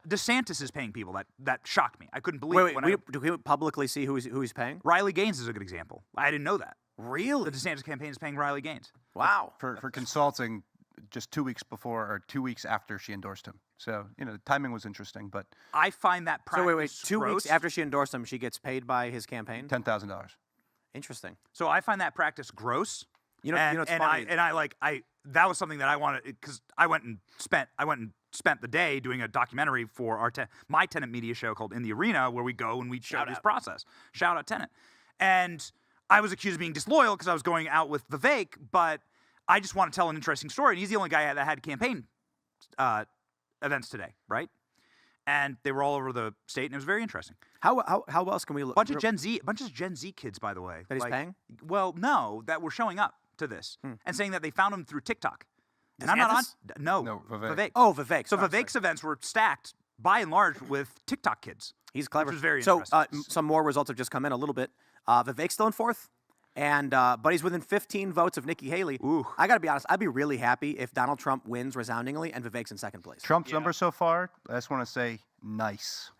DeSantis is paying people. That shocked me. I couldn't believe it. Do we publicly see who he's paying? Riley Gaines is a good example. I didn't know that. Really? The DeSantis campaign is paying Riley Gaines. Wow. For consulting just 2 weeks before or 2 weeks after she endorsed him. So, the timing was interesting, but... I find that practice So wait, 2 gross. weeks after she endorsed him, she gets paid by his campaign? $10,000. Interesting. So I find that practice gross. It's funny. That was something that I wanted because I went and spent the day doing a documentary for my Tenant media show called In the Arena, where we go and we show this process. Shout out Tenant. And I was accused of being disloyal because I was going out with Vivek, but I just want to tell an interesting story. And he's the only guy that had campaign events today, right? And they were all over the state, and it was very interesting. How else can we look? Bunch of Gen Z kids, by the way. That he's paying? Well, no, that were showing up to this and saying that they found him through TikTok. And I'm not on. DeSantis? No, Vivek. Oh, Vivek. So Sorry, Vivek's events were stacked by and large with TikTok kids. He's clever. Which was very so interesting. some more results have just come in a little bit. Vivek's still in fourth. And but he's within 15 votes of Nikki Haley. Ooh. I got to be honest. I'd be really happy if Donald Trump wins resoundingly and Vivek's in second place. Trump's number so far, I just want to say, nice.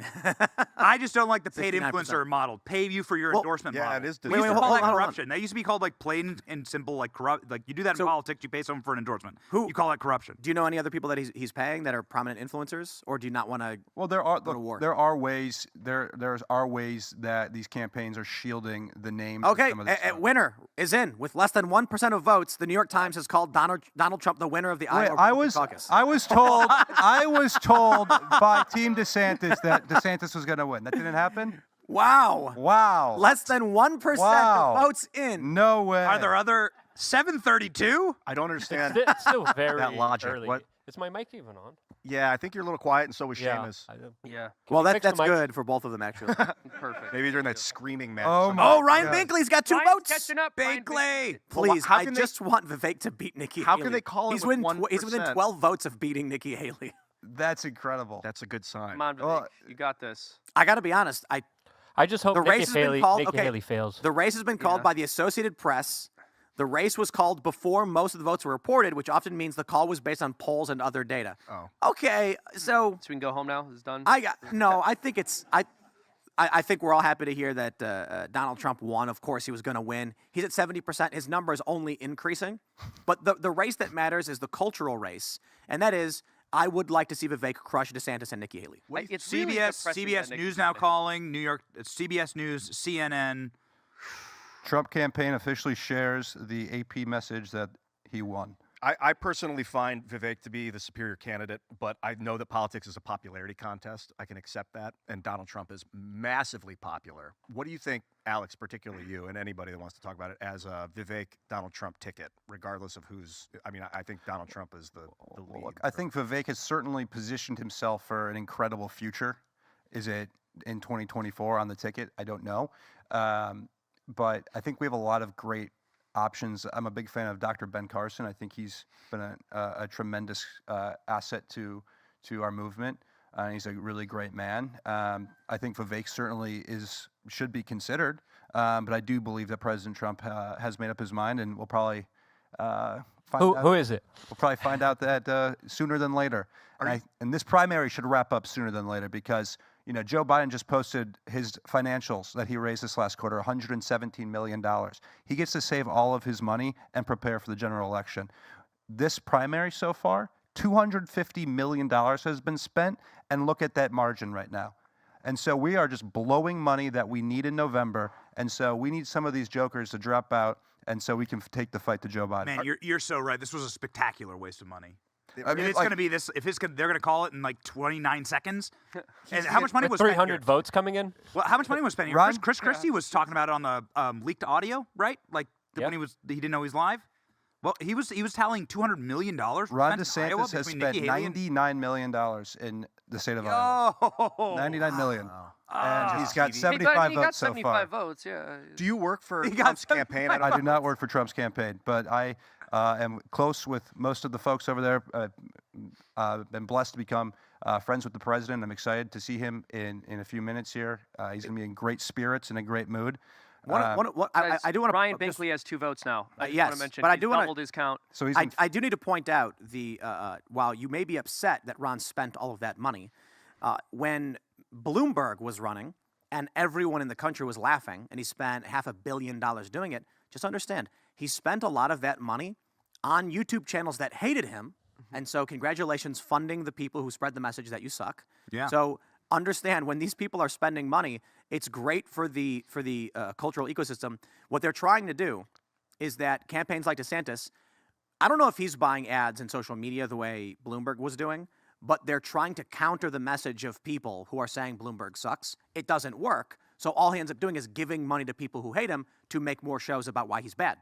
I just don't like the paid 69%. influencer model. Pay you for your endorsement model. Yeah, it is. We used to hold call that on. corruption. That used to be called like plain and simple like corrupt. Like you do that in So- politics, you pay someone for an endorsement. Who- You call that corruption. Do you know any other people that he's paying that are prominent influencers, or do you not want to? Well, there are Go to war. there are ways that these campaigns are shielding the names. of Okay, some of this stuff. winner is in with less than 1% of votes. The New York Times has called Donald Trump the winner of the Wait, Iowa I Republican was caucus. I was told by Team DeSantis that DeSantis was going to win. That didn't happen. Wow. Wow. Less than 1% Wow. of votes in. No way. Are there other 732? I don't understand It's still very that logic. early. What? Is my mic even on? Yeah, I think you're a little quiet, and so was Yeah. Seamus. Yeah. Well, Can you fix the that's mic? good for both of them, actually. Perfect. Maybe during that screaming match. Oh, somebody- my Oh, Ryan God. Binkley's got 2 Ryan's votes. catching up. Ryan Binkley. Please, How I can they- just want Vivek to beat Nikki How Haley. can they call it he's with He's within 1%? 12 votes of beating Nikki Haley. That's incredible. That's a good sign. Come on, Vivek. Well, you got this. I got to be honest. I just hope The race has been called. Nikki Haley fails. The race has been called Yeah. by the Associated Press. The race was called before most of the votes were reported, which often means the call was based on polls and other data. Oh. Okay, so So we can go home now. It's done. I think it's I think we're all happy to hear that Donald Trump won. Of course, he was going to win. He's at 70%. His number is only increasing. But the race that matters is the cultural race, and that is I would like to see Vivek crush DeSantis and Nikki Haley. It's really depressing CBS that News Nikki now Haley- calling, New York, CBS News, CNN. Trump campaign officially shares the AP message that he won. I personally find Vivek to be the superior candidate, but I know that politics is a popularity contest. I can accept that, and Donald Trump is massively popular. What do you think, Alex, particularly you and anybody that wants to talk about it, as a Vivek-Donald Trump ticket, regardless of who's... I mean, I think Donald Trump is the lead. Look, I think Vivek has certainly positioned himself for an incredible future. Is it in 2024 on the ticket? I don't know. But I think we have a lot of great options. I'm a big fan of Dr. Ben Carson. I think he's been a tremendous asset to our movement. He's a really great man. I think Vivek certainly should be considered, but I do believe that President Trump has made up his mind, and we'll probably find out. Who is it? We'll probably find out that sooner than later. And this primary should wrap up sooner than later because Joe Biden just posted his financials that he raised this last quarter, $117 million. He gets to save all of his money and prepare for the general election. This primary so far, $250 million has been spent, and look at that margin right now. And so we are just blowing money that we need in November, and so we need some of these jokers to drop out, and so we can take the fight to Joe Biden. Man, you're so right. This was a spectacular waste of money. I If mean, it's going to be this, they're going to call it in like 29 seconds. And how much money was With spent 300 here? votes coming in? Well, how much money was spent here? Ron? Chris Christie was talking about it on the leaked audio, right? Like Yep. when he didn't know he was live. Well, he was tallying $200 million. Ron spent in Iowa DeSantis has between spent Nikki Haley and- $99 million in the state of Iowa. Oh, 99 million. Ah. And he's got He 75 he got votes so 75 far. votes, yeah. Do you work for He got Trump's campaign? I I don't do not work for Trump's campaign, but I am close with most of the folks over there. Been blessed to become friends with the president. I'm excited to see him in a few minutes here. He's going to be in great spirits and a great mood. I do want to. Ryan Binkley has 2 votes now. I just yes, want to mention but I he's do wanna- doubled his count. So he's in I do need to point out while you may be upset that Ron spent all of that money, When Bloomberg was running and everyone in the country was laughing and he spent $500 million doing it, just understand, he spent a lot of that money on YouTube channels that hated him. And so congratulations funding the people who spread the message that you suck. Yeah. So understand when these people are spending money, it's great for the cultural ecosystem. What they're trying to do is that campaigns like DeSantis, I don't know if he's buying ads in social media the way Bloomberg was doing, but they're trying to counter the message of people who are saying Bloomberg sucks. It doesn't work. So all he ends up doing is giving money to people who hate him to make more shows about why he's bad.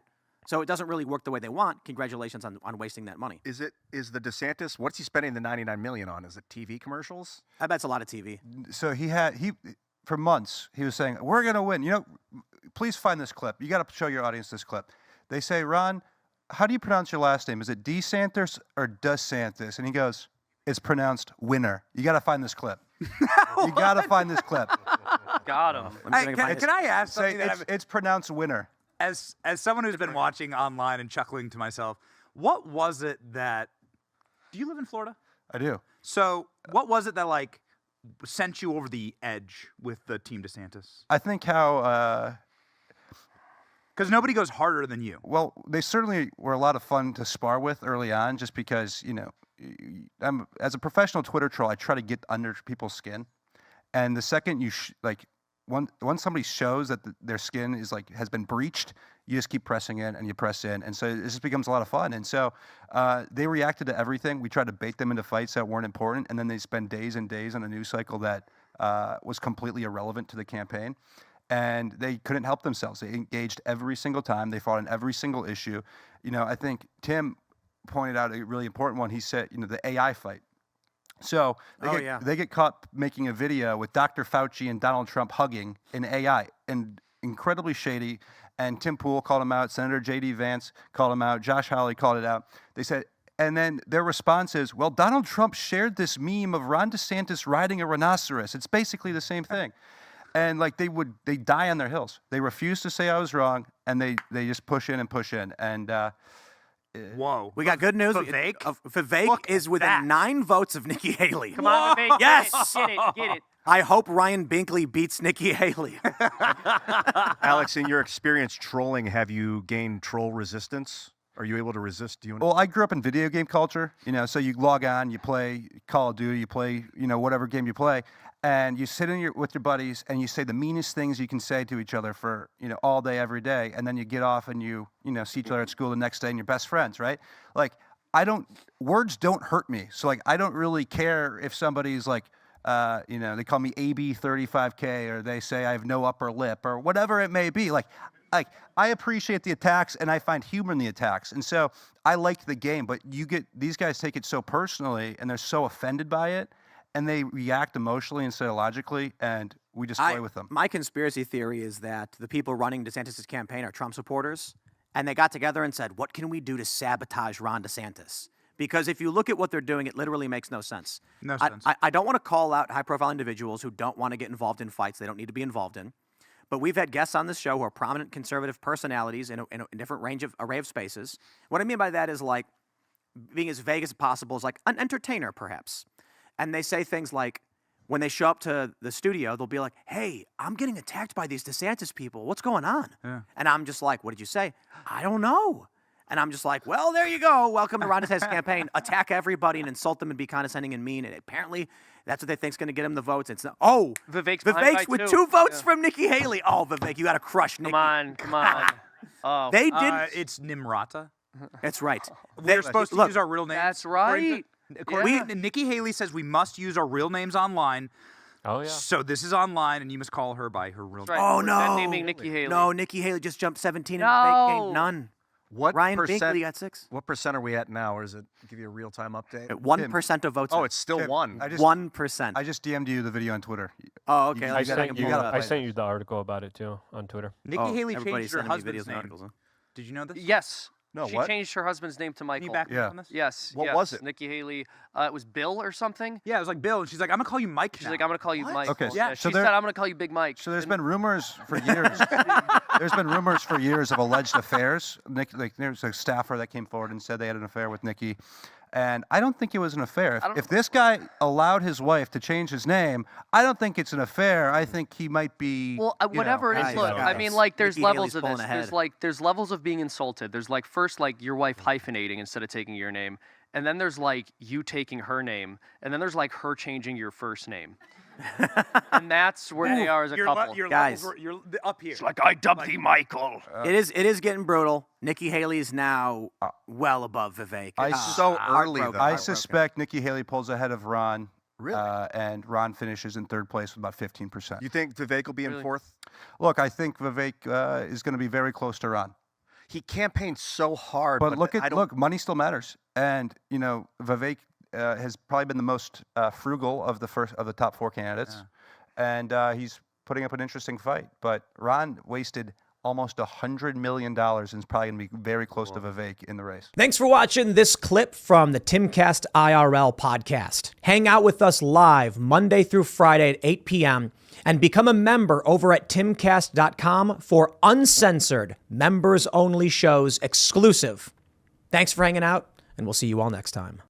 So it doesn't really work the way they want. Congratulations on wasting that money. Is the DeSantis? What's he spending the $99 million on? Is it TV commercials? I bet it's a lot of TV. So he for months he was saying we're gonna win. You know, please find this clip. You got to show your audience this clip. They say, Ron, how do you pronounce your last name? Is it DeSantis or DeSantis? And he goes, it's pronounced winner. You got to find this clip. You got to find this clip. Got him. Can I ask Say something? it's pronounced winner. As someone who's been watching online and chuckling to myself, what was it that? Do you live in Florida? I do. So what was it that like sent you over the edge with the Team DeSantis? I think how. Because nobody goes harder than you. Well, they certainly were a lot of fun to spar with early on, just because as a professional Twitter troll, I try to get under people's skin, and the second you once somebody shows that their skin is has been breached, you just keep pressing in and you press in, and so it just becomes a lot of fun. And so they reacted to everything. We tried to bait them into fights that weren't important, and then they spend days and days on a news cycle that was completely irrelevant to the campaign. And they couldn't help themselves. They engaged every single time. They fought on every single issue. I think Tim pointed out a really important one. He said, the AI fight. So they get caught making a video with Dr. Fauci and Donald Trump hugging in AI, and incredibly shady. And Tim Pool called him out. Senator J.D. Vance called him out. Josh Hawley called it out. They said, and then their response is, well, Donald Trump shared this meme of Ron DeSantis riding a rhinoceros. It's basically the same thing. And they die on their heels. They refuse to say I was wrong, and they just push in and push in. And Whoa. We got good news. Vivek? Vivek is within that. 9 votes of Nikki Haley. Come on, Vivek. Yes. Get it. I hope Ryan Binkley beats Nikki Haley. Alex, in your experience trolling, have you gained troll resistance? Are you able to resist? Well, I grew up in video game culture, so you log on, you play Call of Duty, you play, whatever game you play, and you sit with your buddies and you say the meanest things you can say to each other for, all day, every day, and then you get off and you see each other at school the next day and you're best friends, right? Words don't hurt me. So I don't really care if somebody's they call me AB35K, or they say I have no upper lip, or whatever it may be. I appreciate the attacks, and I find humor in the attacks. And so I like the game, but these guys take it so personally, and they're so offended by it, and they react emotionally instead of logically, and we just play with them. My conspiracy theory is that the people running DeSantis' campaign are Trump supporters, and they got together and said, what can we do to sabotage Ron DeSantis? Because if you look at what they're doing, it literally makes no sense. No sense. I don't want to call out high-profile individuals who don't want to get involved in fights they don't need to be involved in. But we've had guests on this show who are prominent conservative personalities in a different array of spaces. What I mean by that is being as vague as possible is an entertainer, perhaps. And they say things like, when they show up to the studio, they'll be like, hey, I'm getting attacked by these DeSantis people. What's going on? Yeah. And I'm just like, what did you say? I don't know. And I'm just like, well, there you go. Welcome to Ron DeSantis' campaign. Attack everybody and insult them and be condescending and mean. And apparently, that's what they think's going to get him the votes. It's not, Vivek's with too. 2 votes from Nikki Haley. Oh, Vivek, you got to crush Nikki. Come on. Oh. They didn't. It's Nimrata. That's right. We're supposed to use our real names. That's right. Nikki Haley says we must use our real names online. Oh, yeah. So this is online, and you must call her by her real name. Oh, We're no. naming Nikki Haley. No, Nikki Haley just jumped 17 and No. gained none. What Ryan percent? Binkley got 6. What percent are we at now, or is it give you a real-time update? 1% of votes. Oh, it's still Tim, 1. 1%. I just DM'd you the video on Twitter. Oh, okay. You Let's see if I gotta- can you pull it gotta up. play I sent you the article about it too on Twitter. Nikki Haley everybody's changed her sending me husband's videos and name. articles, huh? Did you know this? Yes. No, she what? changed her husband's name to Can Michael. you back me Yeah. up on this? Yes. What yes. was it? Nikki Haley. It was Bill or something. Yeah, it was like Bill, and she's like, I'm gonna call you Mike. She's now. like, I'm gonna call you Mike. Okay, Yeah. so She there- said, I'm gonna call you Big Mike. So there's been rumors for years. There's been rumors for years of alleged affairs. There's a staffer that came forward and said they had an affair with Nikki. And I don't think it was an affair. If this guy allowed his wife to change his name, I don't think it's an affair. I think he might be. Well, whatever it is, guys, look, I guys. mean, like, there's Nikki levels Haley's of pulling this. ahead. There's levels of being insulted. There's like first like your wife hyphenating instead of taking your name, and then there's like you taking her name, and then there's like her changing your first name, and that's where they are as a couple. Guys. You're up here. Like I dubbed thee Michael. It is getting brutal. Nikki Haley is now well above Vivek. So early, heartbroken, though. I heartbroken. suspect Nikki Haley pulls ahead of Ron. Really? And Ron finishes in third place with about 15%. You think Vivek will be in Really? fourth? Look, I think Vivek is going to be very close to Ron. He campaigns so hard, But I don't, look, money still matters, and Vivek has probably been the most frugal of the top four candidates, and he's putting up an interesting fight. But Ron wasted almost $100 million and is probably going to be very close to Vivek in the race. Thanks for watching this clip from the Timcast IRL podcast. Hang out with us live Monday through Friday at 8 p.m. and become a member over at timcast.com for uncensored, members-only shows exclusive. Thanks for hanging out, and we'll see you all next time.